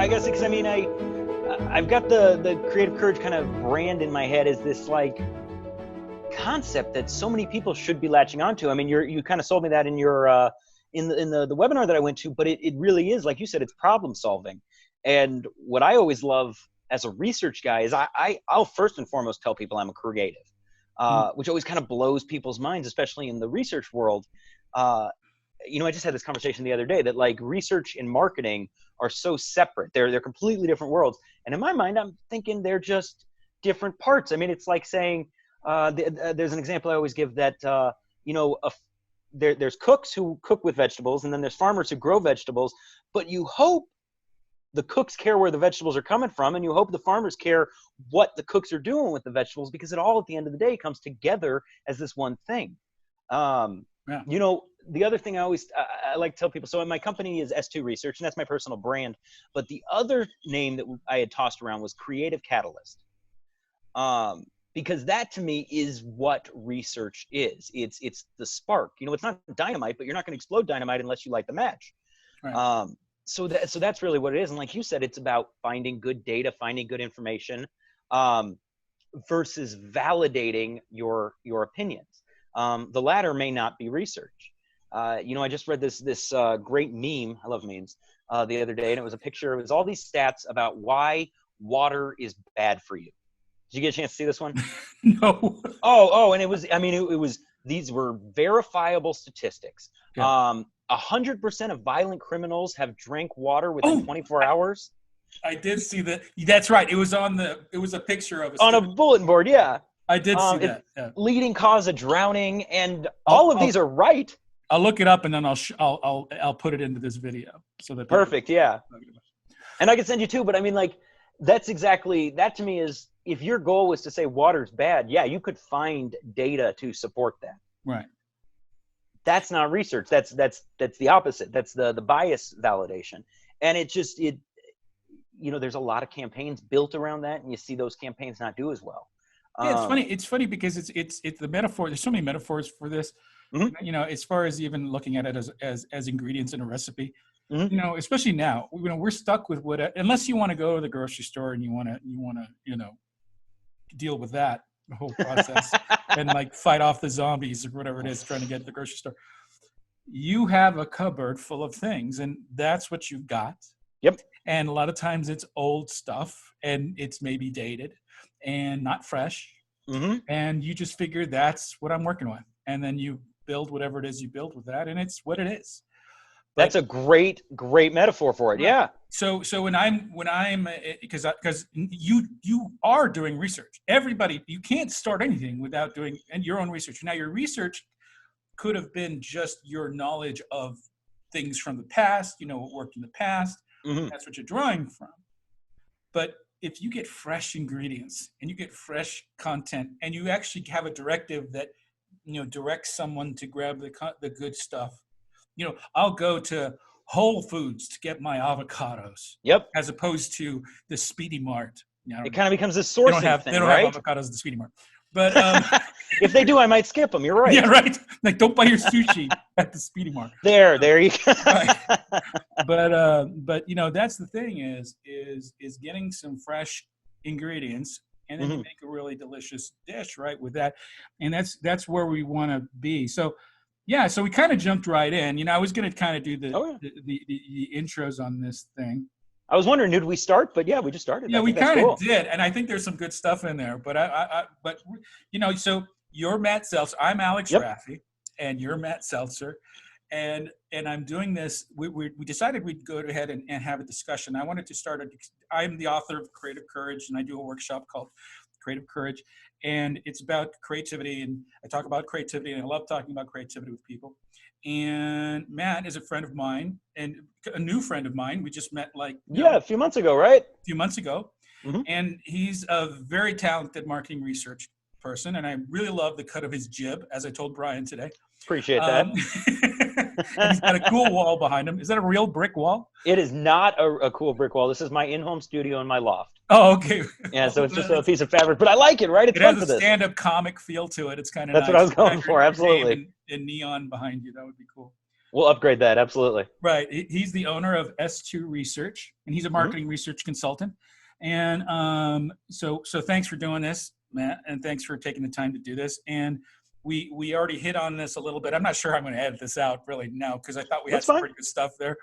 guess because I've got the creative courage kind of brand in my head as this like concept that so many people should be latching onto. I mean, you kind of sold me that in your in the webinar that I went to, but it really is, like you said, it's problem solving. And what I always love as a research guy is I'll first and foremost tell people I'm a creative, which always kind of blows people's minds, especially in the research world. I just had this conversation the other day that like research and marketing are so separate. They're completely different worlds. And in my mind, I'm thinking they're just different parts. I mean, it's like saying, there's an example I always give that, there's cooks who cook with vegetables, and then there's farmers who grow vegetables, but you hope the cooks care where the vegetables are coming from, and you hope the farmers care what the cooks are doing with the vegetables, because it all at the end of the day comes together as this one thing. The other thing I like to tell people, so my company is S2 Research, and that's my personal brand, but the other name that I had tossed around was Creative Catalyst. Because that to me is what research is. It's the spark. It's not dynamite, but you're not going to explode dynamite unless you light the match. Right. So that's really what it is. And like you said, it's about finding good data, finding good information, versus validating your opinions. The latter may not be research. I just read this great meme. I love memes. The other day, and it was a picture. It was all these stats about why water is bad for you. Did you get a chance to see this one? No. And it was these were verifiable statistics. Yeah. 100% of violent criminals have drank water within 24 hours. I did see that. That's right. It was a picture of on a bulletin board. Yeah. I did see that. Yeah. Leading cause of drowning, and all of these are right. I'll look it up, and then I'll put it into this video so that. Perfect. Yeah. And I can send you two, but I mean, like, that's exactly that to me is, if your goal was to say water's bad, yeah, you could find data to support that. Right. That's not research. That's the opposite. That's the bias validation. And there's a lot of campaigns built around that, and you see those campaigns not do as well. Yeah, it's funny. It's funny because it's the metaphor. There's so many metaphors for this. Mm-hmm. As far as even looking at it as ingredients in a recipe. Mm-hmm. Especially now, we're stuck with unless you want to go to the grocery store and you want to deal with that whole process and like fight off the zombies or whatever it is trying to get to the grocery store. You have a cupboard full of things, and that's what you've got. Yep. And a lot of times it's old stuff, and it's maybe dated and not fresh. Mm-hmm. And you just figure that's what I'm working with, and then you build whatever it is you build with that, and it's what it is. That's a great metaphor for it. Yeah. So when I'm because you are doing research. Everybody, you can't start anything without doing your own research. Now your research could have been just your knowledge of things from the past, what worked in the past. Mm-hmm. That's what you're drawing from. But if you get fresh ingredients and you get fresh content, and you actually have a directive that directs someone to grab the good stuff. I'll go to Whole Foods to get my avocados. Yep. As opposed to the Speedy Mart. It kind of becomes a sourcing thing, They don't right? have avocados at the Speedy Mart. But if they do, I might skip them. You're right. Yeah, right. Like, don't buy your sushi at the Speedy Mart. There you go. Right. But that's the thing is getting some fresh ingredients, and then you make a really delicious dish, right, with that. And that's where we want to be. So. Yeah, so we kind of jumped right in. I was going to kind of do the intros on this thing. I was wondering, did we start? But yeah, we just started. Yeah, we kind of did, and I think there's some good stuff in there. But so you're Matt Seltzer. I'm Alex Raffi, and you're Matt Seltzer, and I'm doing this. We decided we'd go ahead and have a discussion. I wanted to start. I'm the author of Creative Courage, and I do a workshop called Creative Courage. And it's about creativity, and I talk about creativity, and I love talking about creativity with people. And Matt is a friend of mine, and a new friend of mine. We just met a few months ago, right? A few months ago. Mm-hmm. And he's a very talented marketing research person, and I really love the cut of his jib, as I told Brian today. Appreciate that. And he's got a cool wall behind him. Is that a real brick wall? It is not a cool brick wall. This is my in-home studio in my loft. Oh, okay. Yeah, so it's just a piece of fabric, but I like it, right? It's fun for this. It has a stand-up comic feel to it. It's kind of nice. That's what I was going for, absolutely. And neon behind you, that would be cool. Right. We'll upgrade that. Absolutely. Right. He's the owner of S2 Research, and he's a Hmm. marketing research consultant. And so thanks for doing this, Matt, and thanks for taking the time to do this. And we already hit on this a little bit. I'm not sure I'm going to edit this out really now because I thought we had That's some fine. pretty good stuff there,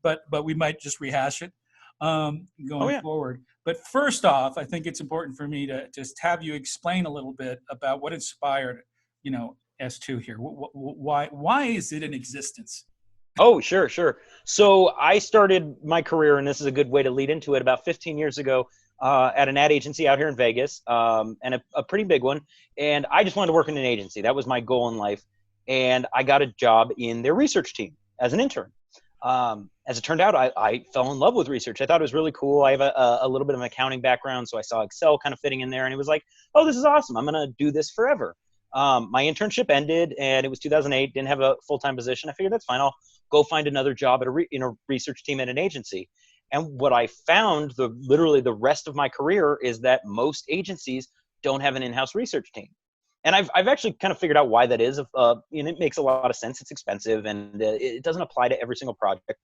but we might just rehash it Oh going yeah. forward. But first off, I think it's important for me to just have you explain a little bit about what inspired, S2 here. Why is it in existence? Oh, sure, sure. So I started my career, and this is a good way to lead into it, about 15 years ago at an ad agency out here in Vegas, and a pretty big one. And I just wanted to work in an agency. That was my goal in life. And I got a job in their research team as an intern. As it turned out, I fell in love with research. I thought it was really cool. I have a little bit of an accounting background, so I saw Excel kind of fitting in there, and it was like, oh, this is awesome. I'm going to do this forever. My internship ended, and it was 2008. Didn't have a full-time position. I figured that's fine. I'll go find another job at in a research team at an agency. And what I found, literally the rest of my career, is that most agencies don't have an in-house research team. And I've actually kind of figured out why that is. And it makes a lot of sense. It's expensive, and it doesn't apply to every single project.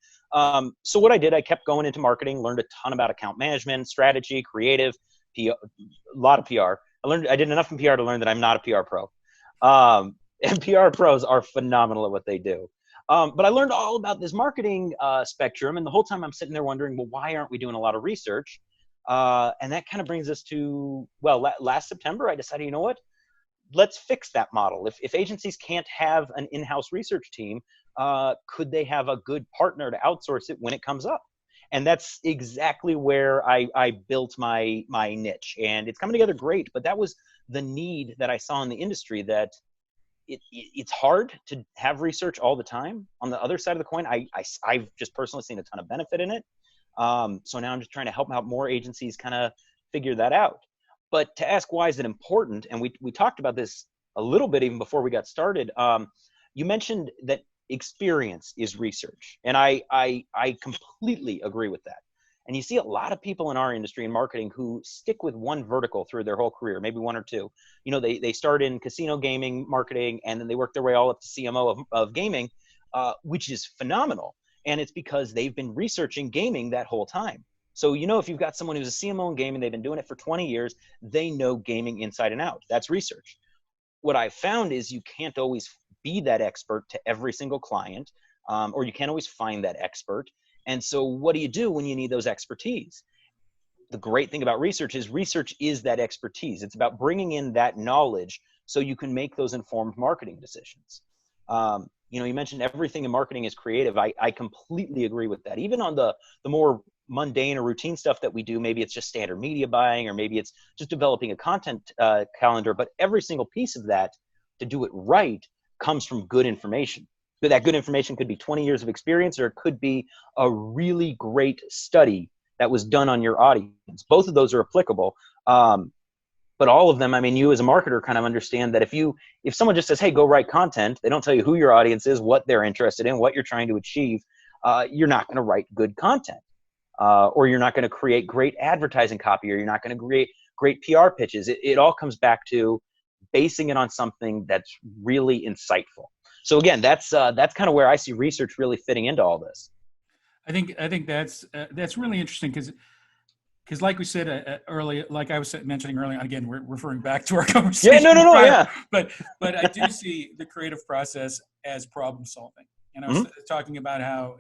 So what I did, I kept going into marketing, learned a ton about account management, strategy, creative, PR, a lot of PR. I did enough in PR to learn that I'm not a PR pro. And PR pros are phenomenal at what they do. But I learned all about this marketing spectrum, and the whole time I'm sitting there wondering, well, why aren't we doing a lot of research? And that kind of brings us to, well, last September, I decided, you know what? Let's fix that model. If agencies can't have an in-house research team, could they have a good partner to outsource it when it comes up? And that's exactly where I built my niche, and it's coming together great. But that was the need that I saw in the industry, that it's hard to have research all the time. On the other side of the coin, I've just personally seen a ton of benefit in it. So now I'm just trying to help out more agencies kind of figure that out. But to ask why is it important, and we talked about this a little bit even before we got started. You mentioned that experience is research, and I completely agree with that. And you see a lot of people in our industry in marketing who stick with one vertical through their whole career, maybe one or two. They start in casino gaming marketing, and then they work their way all up to CMO of gaming, which is phenomenal. And it's because they've been researching gaming that whole time. So, if you've got someone who's a CMO in gaming, they've been doing it for 20 years, they know gaming inside and out. That's research. What I've found is you can't always be that expert to every single client, or you can't always find that expert. And so what do you do when you need those expertise? The great thing about research is that expertise. It's about bringing in that knowledge so you can make those informed marketing decisions. You mentioned everything in marketing is creative. I completely agree with that. Even on the more mundane or routine stuff that we do, maybe it's just standard media buying, or maybe it's just developing a content calendar. But every single piece of that, to do it right, comes from good information. But that good information could be 20 years of experience, or it could be a really great study that was done on your audience. Both of those are applicable. But all of them, I mean, you as a marketer kind of understand that if someone just says, hey, go write content, they don't tell you who your audience is, what they're interested in, what you're trying to achieve, you're not going to write good content. Or you're not going to create great advertising copy, or you're not going to create great PR pitches. It all comes back to basing it on something that's really insightful. So again, that's kind of where I see research really fitting into all this. I think that's really interesting because like we said earlier, like I was mentioning earlier, again, we're referring back to our conversation. Yeah, no, prior, yeah. But I do see the creative process as problem solving. And I was talking about how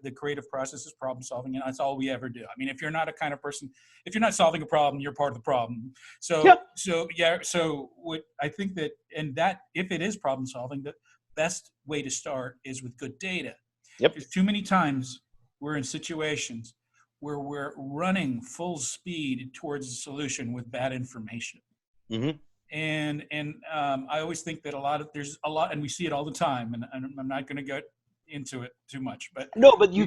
the creative process is problem solving, and that's all we ever do. I mean, if you're not a kind of person, if you're not solving a problem, you're part of the problem. So what I think that, and that if it is problem solving, the best way to start is with good data. Yep. Because too many times we're in situations where we're running full speed towards a solution with bad information. Mm-hmm. And I always think that there's a lot, and we see it all the time, and I'm not going to go into it too much, but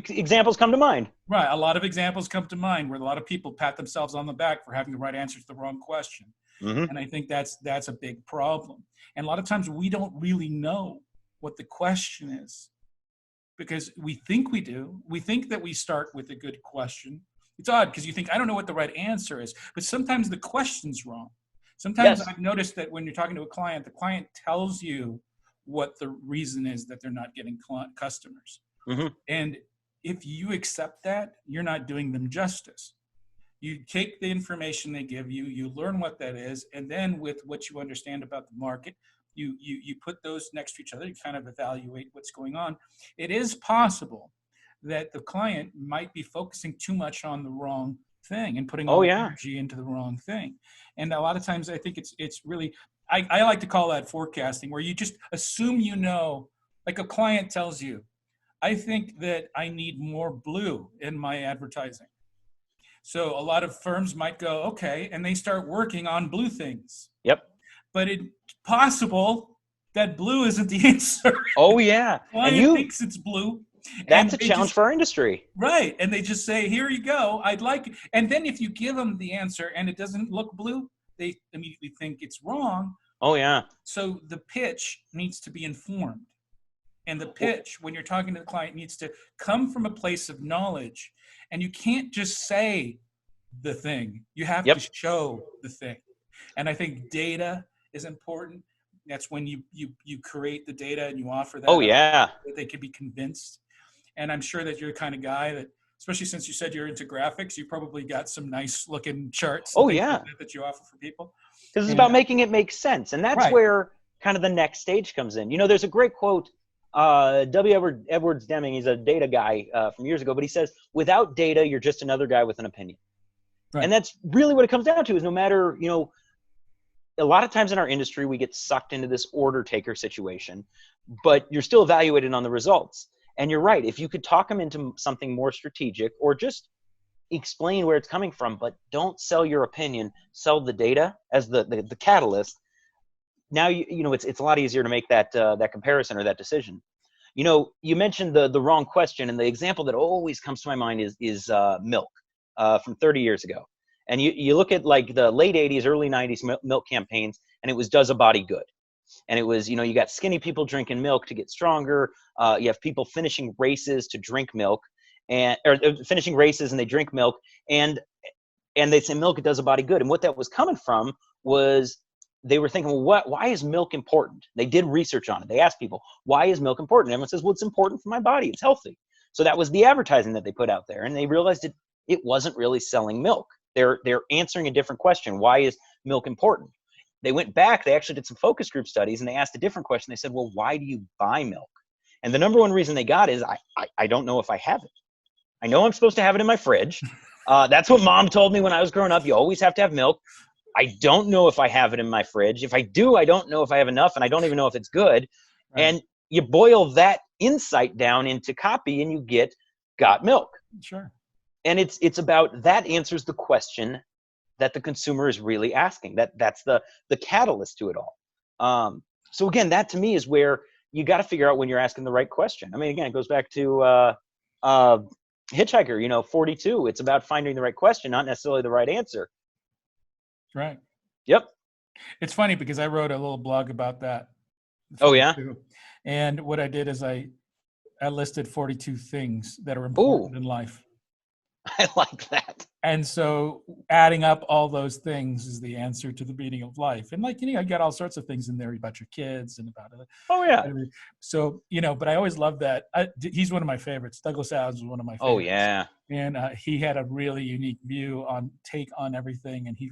examples come to mind. Right. A lot of examples come to mind where a lot of people pat themselves on the back for having the right answer to the wrong question. Mm-hmm. And I think that's a big problem. And a lot of times we don't really know what the question is, because we think we do. We think that we start with a good question. It's odd because you think, I don't know what the right answer is, but sometimes the question's wrong. Sometimes I've noticed that when you're talking to a client, the client tells you what the reason is that they're not getting customers. Mm-hmm. And if you accept that, you're not doing them justice. You take the information they give you, you learn what that is, and then with what you understand about the market, you put those next to each other, you kind of evaluate what's going on. It is possible that the client might be focusing too much on the wrong thing and putting all the energy into the wrong thing. And a lot of times I think it's really, I like to call that forecasting, where you just assume, like a client tells you, I think that I need more blue in my advertising. So a lot of firms might go, okay, and they start working on blue things. Yep. But it's possible that blue isn't the answer. Oh yeah. Client thinks it's blue. That's a challenge for our industry. Right. And they just say, here you go. I'd like it. And then if you give them the answer and it doesn't look blue, they immediately think it's wrong. Oh yeah. So the pitch needs to be informed. And the pitch, when you're talking to the client, needs to come from a place of knowledge. And you can't just say the thing. You have to show the thing. And I think data is important. That's when you create the data and you offer that. Oh yeah. That they can be convinced. And I'm sure that you're the kind of guy that, especially since you said you're into graphics, you probably got some nice looking charts. Oh yeah. That you offer for people. Because it's about making it make sense. And that's where kind of the next stage comes in. There's a great quote. Edwards Deming, he's a data guy from years ago, but he says, without data, you're just another guy with an opinion. Right. And that's really what it comes down to, is no matter, a lot of times in our industry, we get sucked into this order taker situation, but you're still evaluated on the results. And you're right. If you could talk them into something more strategic, or just explain where it's coming from, but don't sell your opinion, sell the data as the catalyst. Now, it's a lot easier to make that comparison or that decision. You mentioned the wrong question, and the example that always comes to my mind is milk from 30 years ago. And you look at like the late 80s, early 90s milk campaigns, and it was, does a body good? And it was, you got skinny people drinking milk to get stronger. You have people finishing races to drink milk, or finishing races and they drink milk, and they say milk, it does a body good. And what that was coming from was, they were thinking, well, why is milk important? They did research on it. They asked people, why is milk important? Everyone says, well, it's important for my body. It's healthy. So that was the advertising that they put out there. And they realized it wasn't really selling milk. They're answering a different question. Why is milk important? They went back. They actually did some focus group studies, and they asked a different question. They said, well, why do you buy milk? And the number one reason they got is, I don't know if I have it. I know I'm supposed to have it in my fridge. That's what mom told me when I was growing up. You always have to have milk. I don't know if I have it in my fridge. If I do, I don't know if I have enough, and I don't even know if it's good. Right. And you boil that insight down into copy, and you got milk. Sure. And it's about, that answers the question that the consumer is really asking. That's the catalyst to it all. So again, that to me is where you got to figure out when you're asking the right question. I mean, again, it goes back to Hitchhiker, 42. It's about finding the right question, not necessarily the right answer. Right. Yep. It's funny because I wrote a little blog about that. Oh yeah. And what I did is I listed 42 things that are important in life. I like that. And so adding up all those things is the answer to the meaning of life. And like, you got all sorts of things in there about your kids and about it. Oh yeah. So, but I always love that. He's one of my favorites. Douglas Adams was one of my favorites. Oh yeah. And he had a really unique take on everything. And he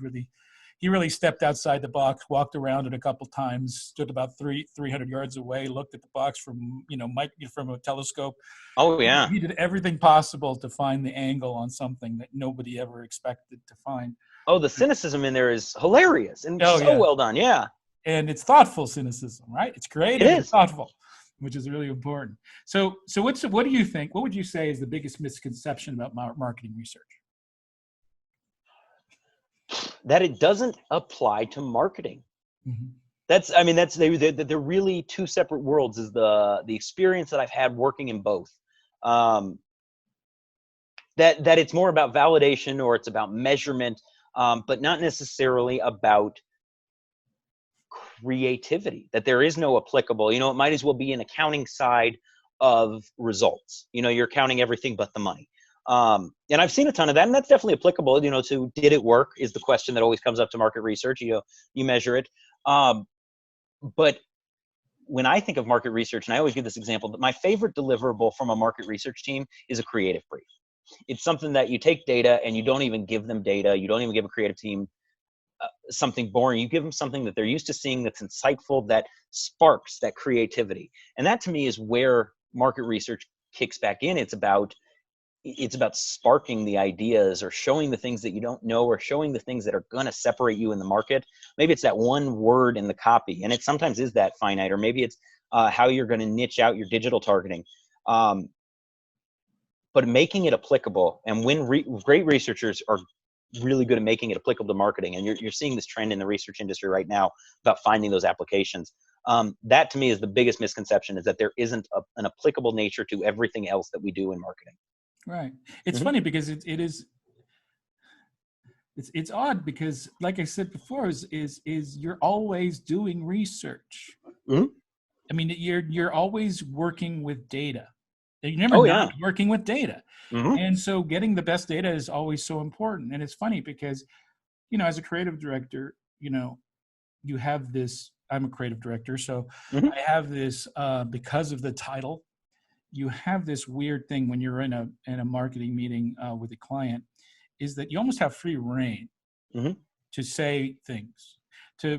really stepped outside the box, walked around it a couple times, stood about 300 yards away, looked at the box from a telescope. Oh yeah. He did everything possible to find the angle on something that nobody ever expected to find. Oh, the cynicism in there is hilarious and well done. Yeah. And it's thoughtful cynicism, right? It's creative and thoughtful, which is really important. So what do you think? What would you say is the biggest misconception about marketing research? That it doesn't apply to marketing. Mm-hmm. They're really two separate worlds, is the experience that I've had working in both. That it's more about validation, or it's about measurement, but not necessarily about creativity, that there is no applicable, it might as well be an accounting side of results. You're counting everything but the money. And I've seen a ton of that, and that's definitely applicable, to did it work is the question that always comes up to market research. You measure it. But when I think of market research, and I always give this example, that my favorite deliverable from a market research team is a creative brief. It's something that you take data and you don't even give them data. You don't even give a creative team something boring. You give them something that they're used to seeing, that's insightful, that sparks that creativity. And that to me is where market research kicks back in. It's about sparking the ideas, or showing the things that you don't know, or showing the things that are going to separate you in the market. Maybe it's that one word in the copy, and it sometimes is that finite, or maybe it's how you're going to niche out your digital targeting. But making it applicable, and when great researchers are really good at making it applicable to marketing, and you're seeing this trend in the research industry right now about finding those applications. That to me is the biggest misconception, is that there isn't an applicable nature to everything else that we do in marketing. Right. It's funny because it's odd, because like I said before, is you're always doing research. I mean, you're always working with data. You're never not working with data. And so getting the best data is always so important. And it's funny because, as a creative director, you have this, I'm a creative director. So I have this, because of the title, you have this weird thing when you're in a marketing meeting with a client, is that you almost have free reign to say things,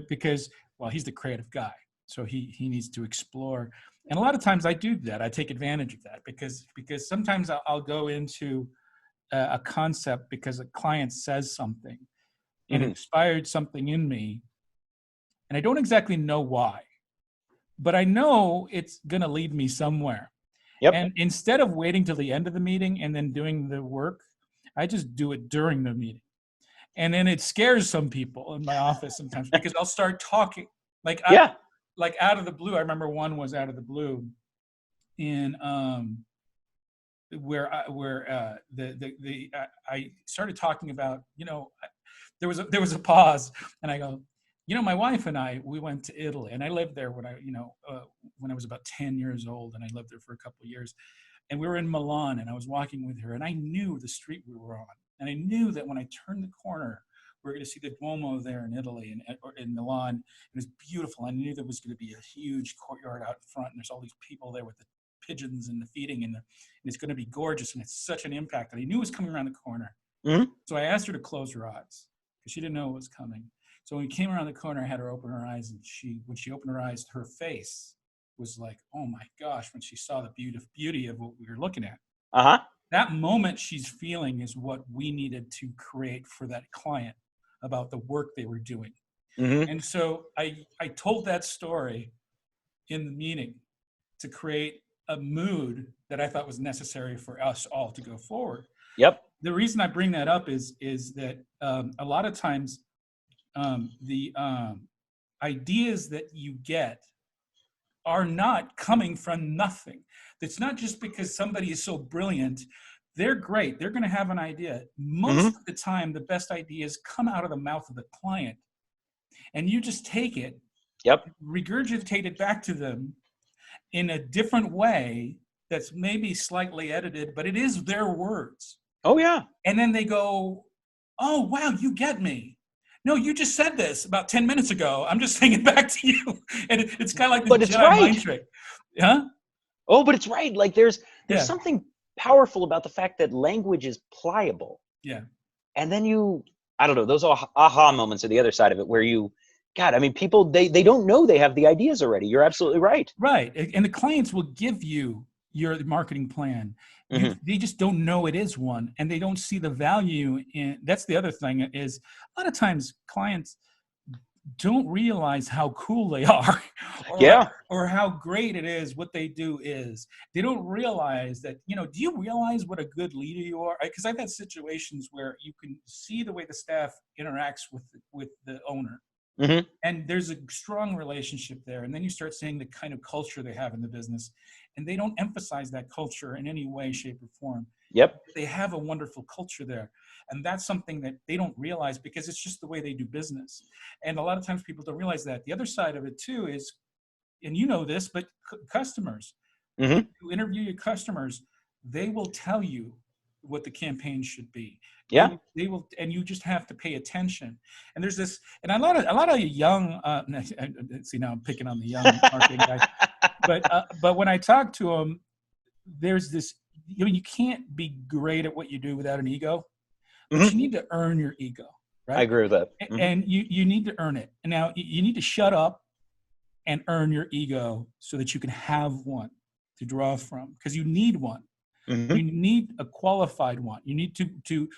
because, well, he's the creative guy, so he needs to explore. And a lot of times I do that. I take advantage of that because sometimes I'll go into a concept because a client says something and it inspired something in me, and I don't exactly know why, but I know it's going to lead me somewhere. Yep. And instead of waiting till the end of the meeting and then doing the work, I just do it during the meeting. And then it scares some people in my office sometimes because I'll start talking like out of the blue. I remember one was out of the blue in where I started talking about, there was a pause, and I go, my wife and we went to Italy, and I lived there when I was about 10 years old, and I lived there for a couple of years. And we were in Milan, and I was walking with her, and I knew the street we were on. And I knew that when I turned the corner, we were going to see the Duomo there in Italy, or in Milan. It was beautiful. I knew there was going to be a huge courtyard out front, and there's all these people there with the pigeons and the feeding, and it's going to be gorgeous, and it's such an impact that I knew it was coming around the corner. So I asked her to close her eyes because she didn't know it was coming. So when we came around the corner, I had her open her eyes, and when she opened her eyes, her face was like, oh my gosh, when she saw the beauty of what we were looking at. That moment she's feeling is what we needed to create for that client about the work they were doing. And so I told that story in the meeting to create a mood that I thought was necessary for us all to go forward. Yep. The reason I bring that up is that a lot of times the ideas that you get are not coming from nothing. It's not just because somebody is so brilliant. They're great. They're going to have an idea. Most of the time, the best ideas come out of the mouth of the client. And you just take it, regurgitate it back to them in a different way that's maybe slightly edited, but it is their words. Oh, yeah. And then they go, oh, wow, you get me. No, you just said this about 10 minutes ago. I'm just saying it back to you. And it's kind of like the Jedi mind trick. Huh? Oh, but it's right. Like there's something powerful about the fact that language is pliable. Yeah. And then I don't know, those aha moments are the other side of it where God, I mean, people, they don't know they have the ideas already. You're absolutely right. Right. And the clients will give you your marketing plan. They just don't know it is one, and they don't see the value in. That's the other thing is a lot of times clients don't realize how cool they are or how great it is what they do is. They don't realize that, do you realize what a good leader you are? Because I've had situations where you can see the way the staff interacts with the owner. And there's a strong relationship there. And then you start seeing the kind of culture they have in the business. And they don't emphasize that culture in any way, shape, or form. Yep. They have a wonderful culture there. And that's something that they don't realize because it's just the way they do business. And a lot of times people don't realize that. The other side of it too is, and you know this, but customers, you interview your customers, they will tell you what the campaign should be. Yeah. They will, and you just have to pay attention. And there's this, and a lot of young, see now I'm picking on the young marketing guys, but when I talk to them, there's this, I mean, you can't be great at what you do without an ego, but you need to earn your ego, right? I agree with that. And you need to earn it. And now you need to shut up and earn your ego so that you can have one to draw from, because you need one. You need a qualified one. You need to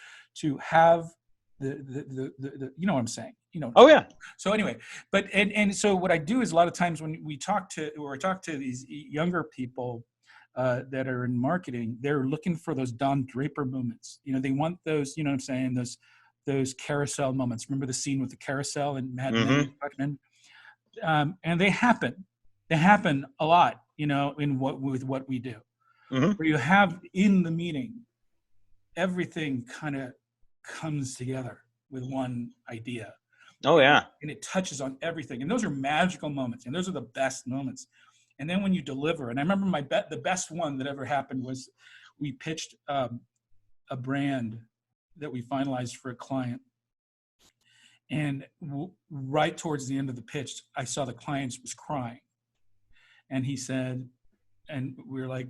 have the you know what I'm saying? You know. Oh yeah. So anyway, but and so what I do is a lot of times when I talk to these younger people that are in marketing, they're looking for those Don Draper moments. You know, they want those. You know what I'm saying? Those carousel moments. Remember the scene with the carousel and Mad Men? And they happen. They happen a lot. You know, with what we do. Where you have in the meeting, everything kind of comes together with one idea. Oh yeah. And it touches on everything. And those are magical moments. And those are the best moments. And then when you deliver, and I remember the best one that ever happened was we pitched a brand that we finalized for a client. And right towards the end of the pitch, I saw the client was crying. And he said, and we were like,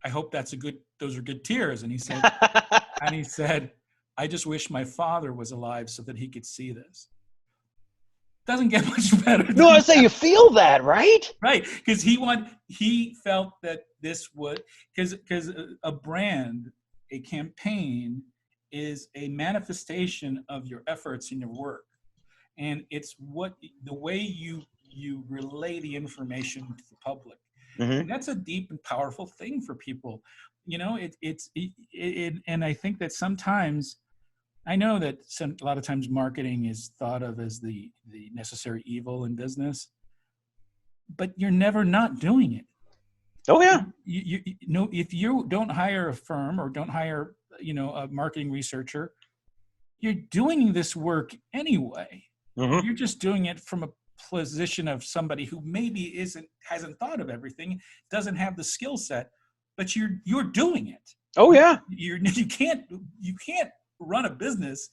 I hope those are good tears. And he said, I just wish my father was alive so that he could see this. Doesn't get much better. No, I say you feel that, right? Right. Because he felt that this would, because a brand, a campaign is a manifestation of your efforts in your work. And it's the way you relay the information to the public. And that's a deep and powerful thing for people. You know, and I think that sometimes, I know that a lot of times marketing is thought of as the necessary evil in business, but you're never not doing it. Oh yeah. You know, if you don't hire a firm or don't hire, a marketing researcher, you're doing this work anyway. You're just doing it from a position of somebody who maybe hasn't thought of everything, doesn't have the skill set, but you're doing it. Oh yeah. You can't run a business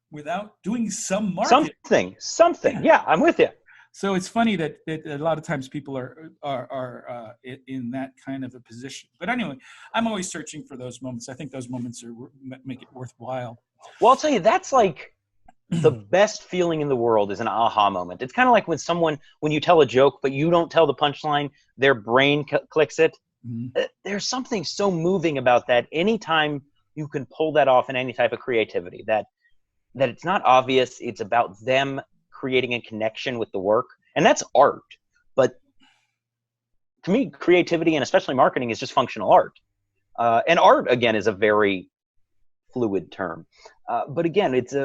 without doing some marketing. Something. Yeah, I'm with you. So it's funny that a lot of times people are in that kind of a position. But anyway, I'm always searching for those moments. I think those moments make it worthwhile. Well, I'll tell you, that's like the best feeling in the world is an aha moment. It's kind of like when you tell a joke, but you don't tell the punchline, their brain clicks it. There's something so moving about that. Anytime you can pull that off in any type of creativity, that it's not obvious. It's about them creating a connection with the work. And that's art. But to me, creativity and especially marketing is just functional art. And art, again, is a very fluid term. But again, it's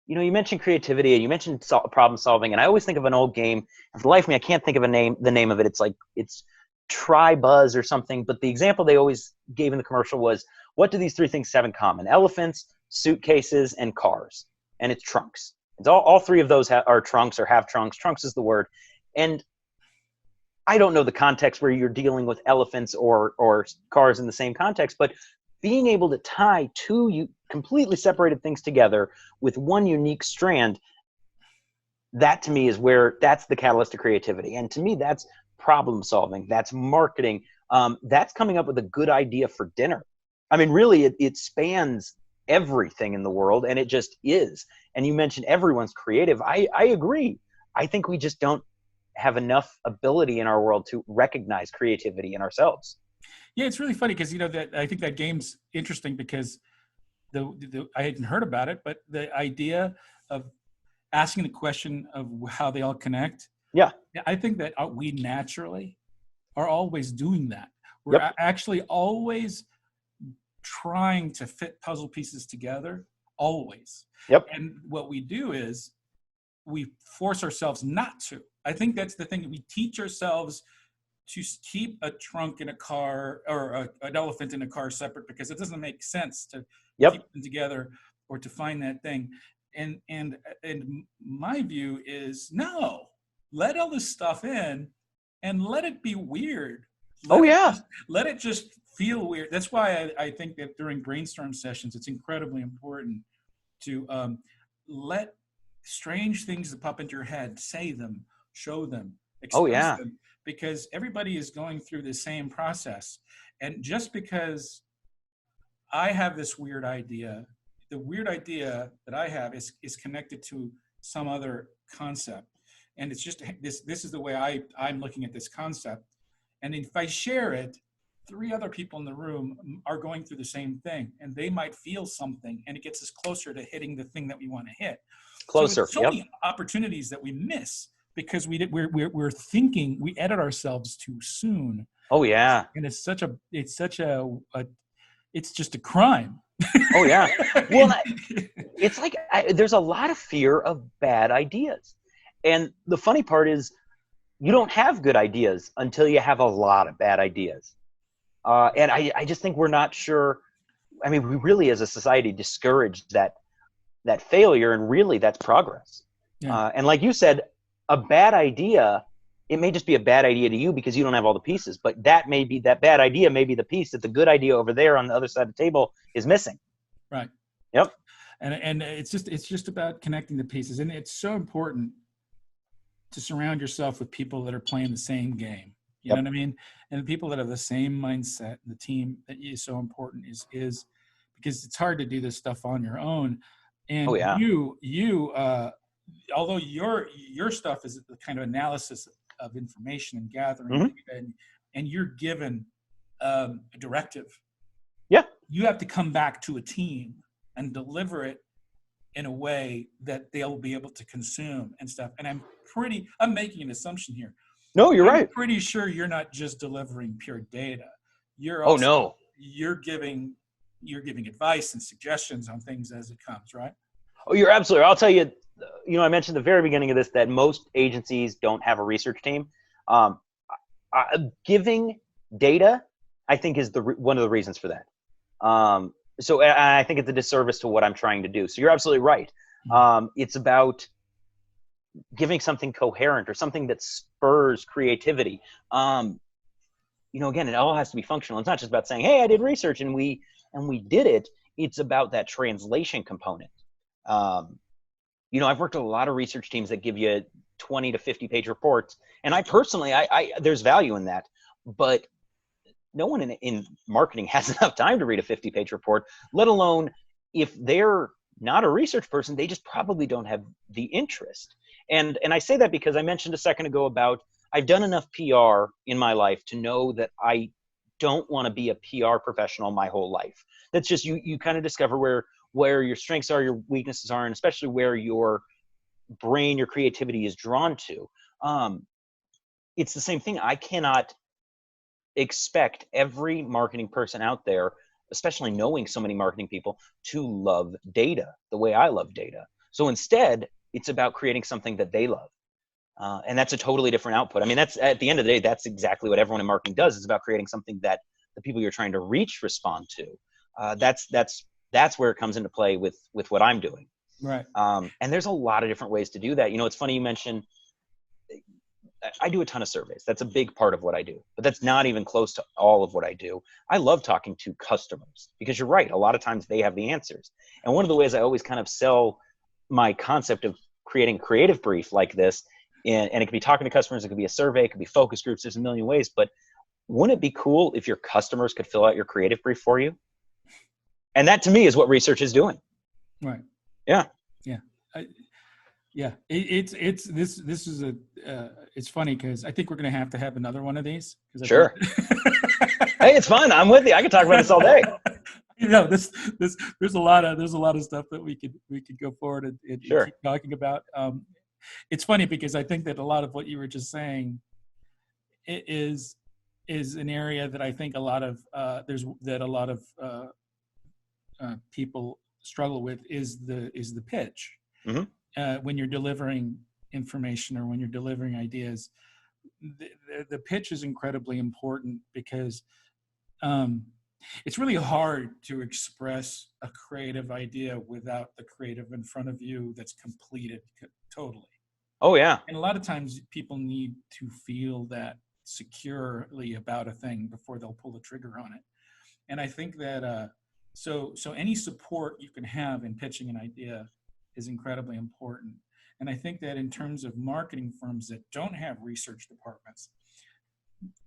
you mentioned creativity and you mentioned problem solving, and I always think of an old game. And for the life of me, I can't think of the name of it. It's Try Buzz or something. But the example they always gave in the commercial was, what do these three things have in common? Elephants, suitcases, and cars. And it's trunks. It's all three of those are trunks or have trunks. Trunks is the word. And I don't know the context where you're dealing with elephants or cars in the same context, but being able to tie two completely separated things together with one unique strand, that to me is that's the catalyst to creativity. And to me, that's problem solving. That's marketing. That's coming up with a good idea for dinner. I mean, really, it spans everything in the world, and it just is. And you mentioned everyone's creative. I agree. I think we just don't have enough ability in our world to recognize creativity in ourselves. Yeah, it's really funny because that I think that game's interesting because I hadn't heard about it, but the idea of asking the question of how they all connect. Yeah, I think that we naturally are always doing that. We're actually always trying to fit puzzle pieces together, always. Yep. And what we do is we force ourselves not to. I think that's the thing. We teach ourselves to keep a trunk in a car or an elephant in a car separate because it doesn't make sense to keep them together or to find that thing. And my view is no, let all this stuff in and let it be weird. Oh yeah. Let it just feel weird. That's why I think that during brainstorm sessions, it's incredibly important to let strange things that pop into your head, say them, show them, Oh express yeah. them, because everybody is going through the same process. And just because I have this weird idea, the weird idea that I have is connected to some other concept. And it's just this is the way I'm looking at this concept. And if I share it, three other people in the room are going through the same thing, and they might feel something, and it gets us closer to hitting the thing that we want to hit. So Closer. it's so Yep. many opportunities that we miss because we're thinking, we edit ourselves too soon, Oh yeah. and it's just a crime. Oh yeah. I Well, mean, it's like there's a lot of fear of bad ideas, and the funny part is you don't have good ideas until you have a lot of bad ideas. And I just think we're not sure. I mean, we really, as a society, discourage that failure, and really, that's progress. yeah. And like you said, a bad idea, it may just be a bad idea to you because you don't have all the pieces, but that bad idea may be the piece that the good idea over there on the other side of the table is missing. Right. Yep. And it's just about connecting the pieces, and it's so important to surround yourself with people that are playing the same game. You Yep. know what I mean? And the people that have the same mindset, the team that is so important is because it's hard to do this stuff on your own. And Oh yeah. although your stuff is the kind of analysis of information and gathering Mm-hmm. data, and you're given a directive, Yeah. you have to come back to a team and deliver it in a way that they'll be able to consume and stuff. And I'm making an assumption here. No, you're I'm right. pretty sure you're not just delivering pure data. You're Oh also no. you're giving advice and suggestions on things as it comes, right? Oh, you're absolutely right. I'll tell you, I mentioned at the very beginning of this that most agencies don't have a research team. Um, Giving data, I think, is one of the reasons for that. So I think it's a disservice to what I'm trying to do. So you're absolutely right. It's about giving something coherent or something that spurs creativity. Again, it all has to be functional. It's not just about saying, "Hey, I did research and we did it." It's about that translation component. I've worked with a lot of research teams that give you 20 to 50 page reports, and I personally, there's value in that, but no one in marketing has enough time to read a 50-page report, let alone if they're not a research person, they just probably don't have the interest. And I say that because I mentioned a second ago about I've done enough PR in my life to know that I don't want to be a PR professional my whole life. That's just, you kind of discover where your strengths are, your weaknesses are, and especially where your brain, your creativity is drawn to. It's the same thing. I cannot expect every marketing person out there, especially knowing so many marketing people, to love data the way I love data. So instead, it's about creating something that they love. And that's a totally different output. I mean, that's, at the end of the day, that's exactly what everyone in marketing does. It's about creating something that the people you're trying to reach respond to. That's where it comes into play with what I'm doing. Right. And there's a lot of different ways to do that. It's funny you mentioned, I do a ton of surveys. That's a big part of what I do, but that's not even close to all of what I do. I love talking to customers because you're right. A lot of times they have the answers. And one of the ways I always kind of sell my concept of creating a creative brief like this, and it could be talking to customers, it could be a survey, it could be focus groups, there's a million ways, but wouldn't it be cool if your customers could fill out your creative brief for you? And that to me is what research is doing. Right. Yeah. Yeah. This is it's funny because I think we're going to have another one of these. Sure. Hey, it's fun. I'm with you. I can talk about this all day. There's a lot of stuff that we could go forward and Sure. keep talking about. It's funny because I think that a lot of what you were just saying is an area that I think a lot of people struggle with is the pitch. Mm-hmm. When you're delivering information or when you're delivering ideas, the pitch is incredibly important because it's really hard to express a creative idea without the creative in front of you that's completed totally. Oh yeah. And a lot of times people need to feel that securely about a thing before they'll pull the trigger on it. And I think that so any support you can have in pitching an idea is incredibly important. And I think that in terms of marketing firms that don't have research departments,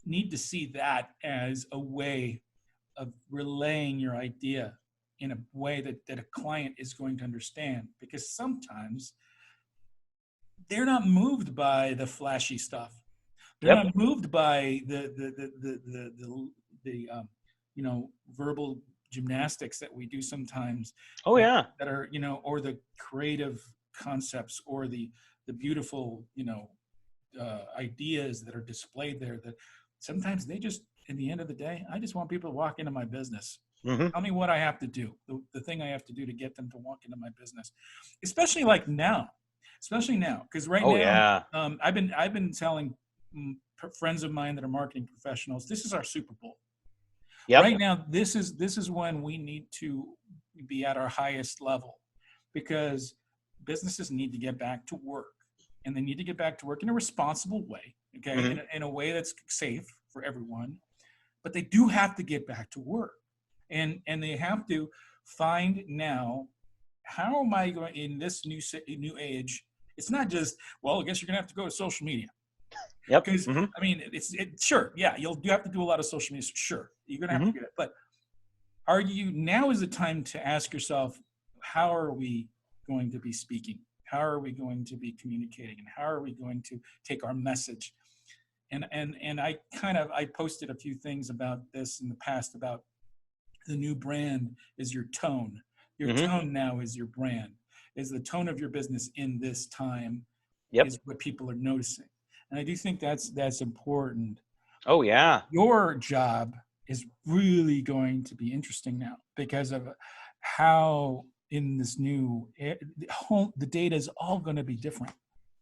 need to see that as a way of relaying your idea in a way that a client is going to understand, because sometimes they're not moved by the flashy stuff. They're Yep. not moved by the verbal gymnastics that we do sometimes. Oh yeah. That are, or the creative concepts, or the beautiful, ideas that are displayed there, that sometimes they just, in the end of the day, I just want people to walk into my business. Mm-hmm. Tell me what I have to do, the thing I have to do to get them to walk into my business, especially now, because right Oh now, yeah. I've been telling friends of mine that are marketing professionals, this is our Super Bowl. Yep. Right now, this is when we need to be at our highest level, because businesses need to get back to work, and they need to get back to work in a responsible way, okay, Mm-hmm. in a way that's safe for everyone. But they do have to get back to work, and they have to find now, how am I going in this new age? It's not just, well, I guess you're gonna have to go to social media. Yep. Because Mm-hmm. I mean, sure, yeah, you have to do a lot of social media. Sure, you're gonna have Mm-hmm. to do that. But now is the time to ask yourself, how are we going to be speaking? How are we going to be communicating? And how are we going to take our message? And I posted a few things about this in the past, about the new brand is your tone. Your Mm-hmm. tone now is your brand. Is the tone of your business in this time Yep. is what people are noticing. And I do think that's important. Oh yeah. Your job is really going to be interesting now, because of how in this new the data is all going to be different.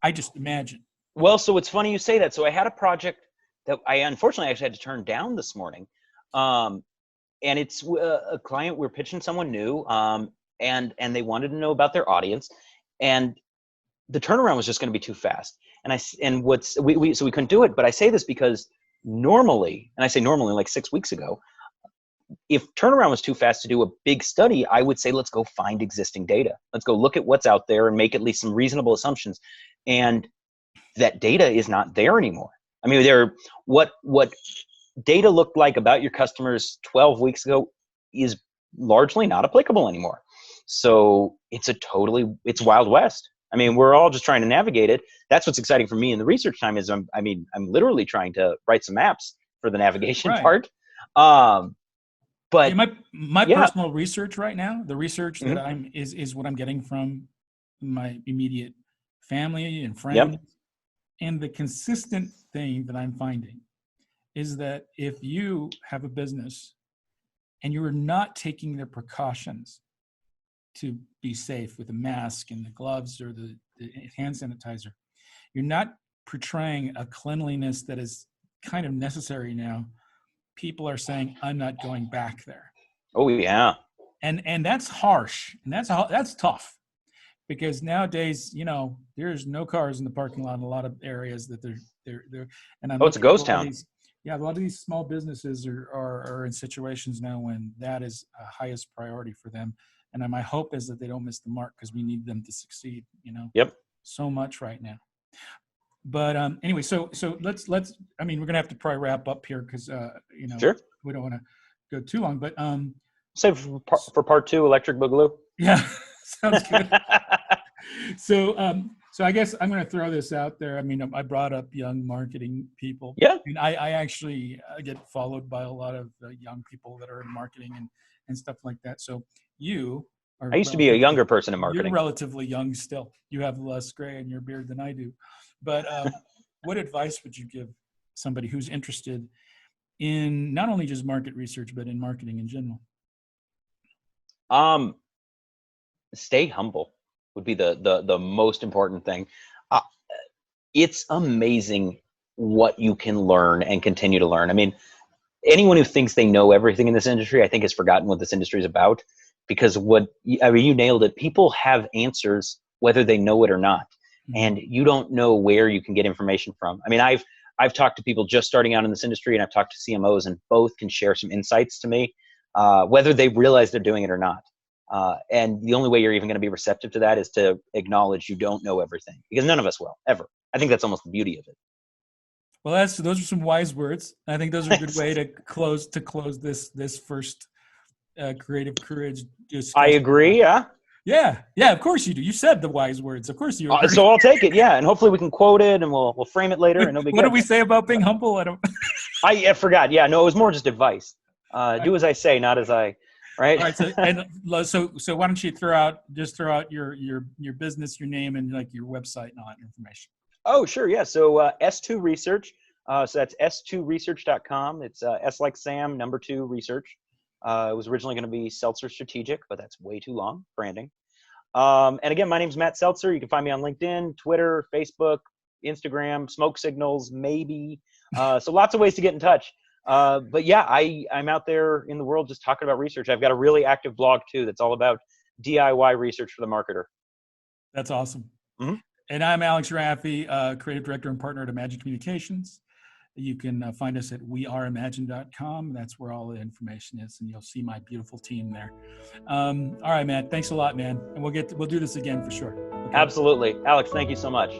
I just imagine. Well, so it's funny you say that. So I had a project that I unfortunately actually had to turn down this morning. And it's a client, we're pitching someone new, and they wanted to know about their audience, and the turnaround was just going to be too fast. And we couldn't do it. But I say this because normally, and I say normally, like 6 weeks ago, if turnaround was too fast to do a big study, I would say, let's go find existing data. Let's go look at what's out there and make at least some reasonable assumptions. And that data is not there anymore. I mean, what data looked like about your customers 12 weeks ago is largely not applicable anymore. So it's Wild West. I mean, we're all just trying to navigate it. That's what's exciting for me in the research time is I'm literally trying to write some maps for the navigation part. But yeah, my yeah. personal research right now, the research that Mm-hmm. is what I'm getting from my immediate family and friends. Yep. And the consistent thing that I'm finding is that if you have a business and you are not taking the precautions to be safe with the mask and the gloves or the hand sanitizer, you're not portraying a cleanliness that is kind of necessary now. People are saying, I'm not going back there. Oh yeah. And that's harsh, and that's tough, because nowadays, there's no cars in the parking lot in a lot of areas that they're and I'm It's a looking at ghost town. a lot of these small businesses are in situations now when that is a highest priority for them. And my hope is that they don't miss the mark, because we need them to succeed, Yep. so much right now. But anyway, so let's I mean, we're gonna have to probably wrap up here, because Sure. we don't want to go too long. But Save for part 2, Electric Boogaloo. yeah, sounds good. So I guess I'm going to throw this out there. I mean, I brought up young marketing people. Yeah. And I actually get followed by a lot of young people that are in marketing and stuff like that. So you are. I used to be a younger person in marketing. You're relatively young still. You have less gray in your beard than I do. But what advice would you give somebody who's interested in not only just market research, but in marketing in general? Stay humble would be the most important thing. It's amazing what you can learn and continue to learn. I mean, anyone who thinks they know everything in this industry, I think, has forgotten what this industry is about. Because you nailed it. People have answers whether they know it or not, and you don't know where you can get information from. I mean, I've talked to people just starting out in this industry, and I've talked to CMOs, and both can share some insights to me, whether they realize they're doing it or not. And the only way you're even going to be receptive to that is to acknowledge you don't know everything, because none of us will ever. I think that's almost the beauty of it. Well, those are some wise words. I think those are a good way to close this first creative courage discussion. I agree. Yeah. Of course you do. You said the wise words. Of course you agree. So I'll take it. Yeah, and hopefully we can quote it, and we'll frame it later, and it'll be what good. did we say about being humble? I forgot. Yeah, no, it was more just advice. Do as I say, not as I. Right. All right. So why don't you throw out your business, your name, and like your website and all that information. Oh, sure. Yeah. So S2 Research. So that's s2research.com. It's S like Sam, number 2 research. It was originally going to be Seltzer Strategic, but that's way too long, branding. And again, my name's Matt Seltzer. You can find me on LinkedIn, Twitter, Facebook, Instagram, smoke signals, maybe. So lots of ways to get in touch. But yeah, I'm out there in the world just talking about research. I've got a really active blog too that's all about DIY research for the marketer. That's awesome. Mm-hmm. And I'm Alex Raffi, creative director and partner at Imagine Communications. You can find us at weareimagine.com. That's where all the information is, and you'll see my beautiful team there. All right, Matt. Thanks a lot, man. And we'll do this again for sure. Okay? Absolutely. Alex, thank you so much.